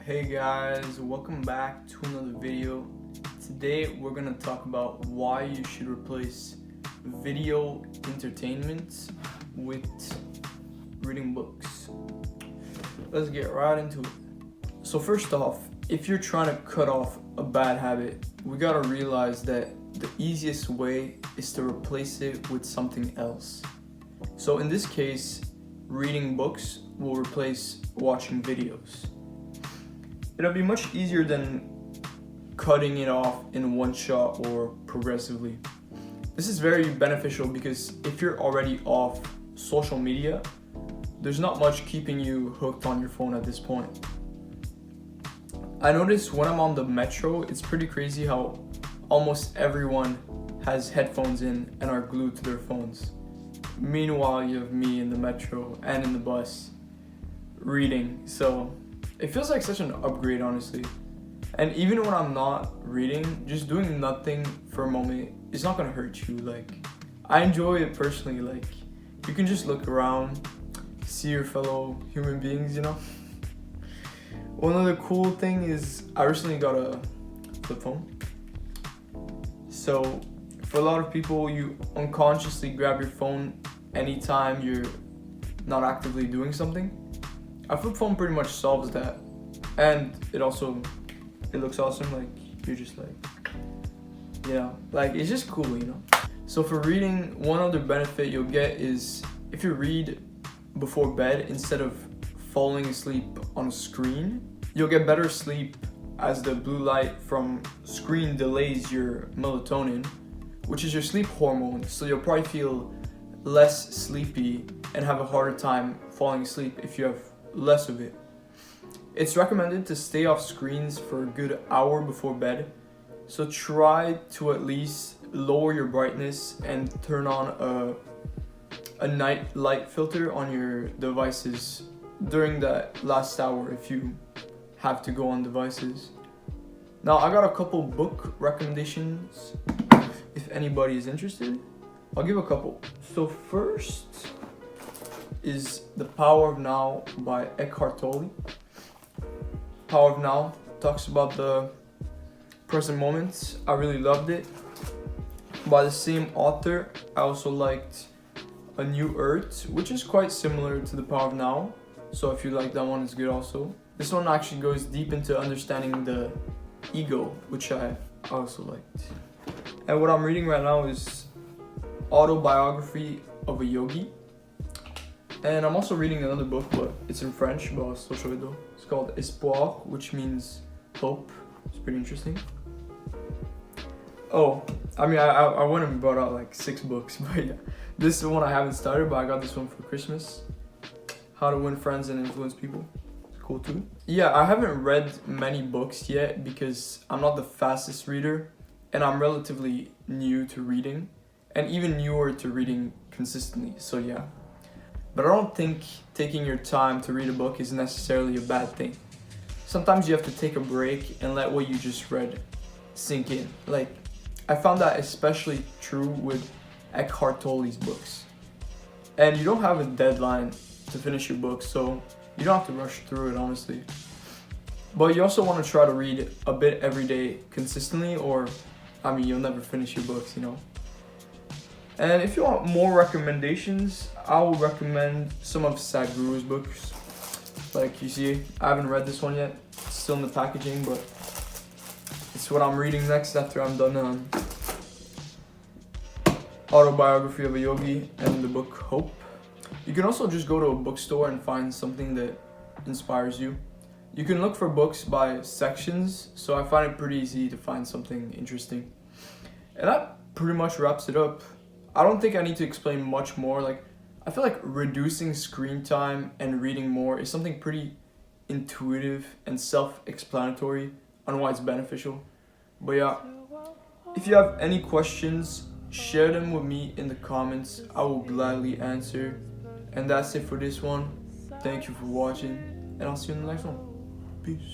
Hey guys, welcome back to another video. Today we're going to talk about why you should replace video entertainment with reading books. Let's get right into it. So first off, if you're trying to cut off a bad habit, we got to realize that the easiest way is to replace it with something else. So in this case, reading books will replace watching videos. It'll be much easier than cutting it off in one shot or progressively. This is very beneficial because if you're already off social media, there's not much keeping you hooked on your phone at this point. I notice when I'm on the metro, it's pretty crazy how almost everyone has headphones in and are glued to their phones. Meanwhile, you have me in the metro and in the bus reading, so it feels like such an upgrade, honestly. And even when I'm not reading, just doing nothing for a moment is not gonna hurt you. Like, I enjoy it personally. Like, you can just look around, see your fellow human beings, you know? One other cool thing is I recently got a flip phone. So for a lot of people, you unconsciously grab your phone anytime you're not actively doing something. A flip phone pretty much solves that, and it looks awesome. Like, you're just like, like, it's just cool, you know. So for reading, one other benefit you'll get is if you read before bed instead of falling asleep on a screen, you'll get better sleep as the blue light from screen delays your melatonin, which is your sleep hormone. So you'll probably feel less sleepy and have a harder time falling asleep if you have less of it. It's recommended to stay off screens for a good hour before bed, so try to at least lower your brightness and turn on a night light filter on your devices during that last hour if you have to go on devices. Now, I got a couple book recommendations if anybody is interested. I'll give a couple. So first is The Power of Now by Eckhart Tolle. Power of Now talks about the present moments. I really loved it. By the same author, I also liked A New Earth, which is quite similar to The Power of Now. So if you like that one, it's good also. This one actually goes deep into understanding the ego, which I also liked. And what I'm reading right now is Autobiography of a Yogi. And I'm also reading another book, but it's in French, but I'll still show it though. It's called Espoir, which means hope. It's pretty interesting. Oh, I mean, I went and brought out like 6 books, but yeah. This is one I haven't started, but I got this one for Christmas. How to Win Friends and Influence People. It's cool too. Yeah, I haven't read many books yet because I'm not the fastest reader, and I'm relatively new to reading, and even newer to reading consistently, so yeah. But I don't think taking your time to read a book is necessarily a bad thing. Sometimes you have to take a break and let what you just read sink in. Like, I found that especially true with Eckhart Tolle's books. And you don't have a deadline to finish your book, so you don't have to rush through it, honestly. But you also want to try to read a bit every day consistently, or, I mean, you'll never finish your books, you know. And if you want more recommendations, I will recommend some of Sadhguru's books. Like, you see, I haven't read this one yet. It's still in the packaging, but it's what I'm reading next after I'm done on Autobiography of a Yogi and the book Hope. You can also just go to a bookstore and find something that inspires you. You can look for books by sections, so I find it pretty easy to find something interesting. And that pretty much wraps it up. I don't think I need to explain much more. Like, I feel like reducing screen time and reading more is something pretty intuitive and self-explanatory on why it's beneficial. But yeah, if you have any questions, share them with me in the comments. I will gladly answer. And that's it for this one. Thank you for watching, and I'll see you in the next one. Peace.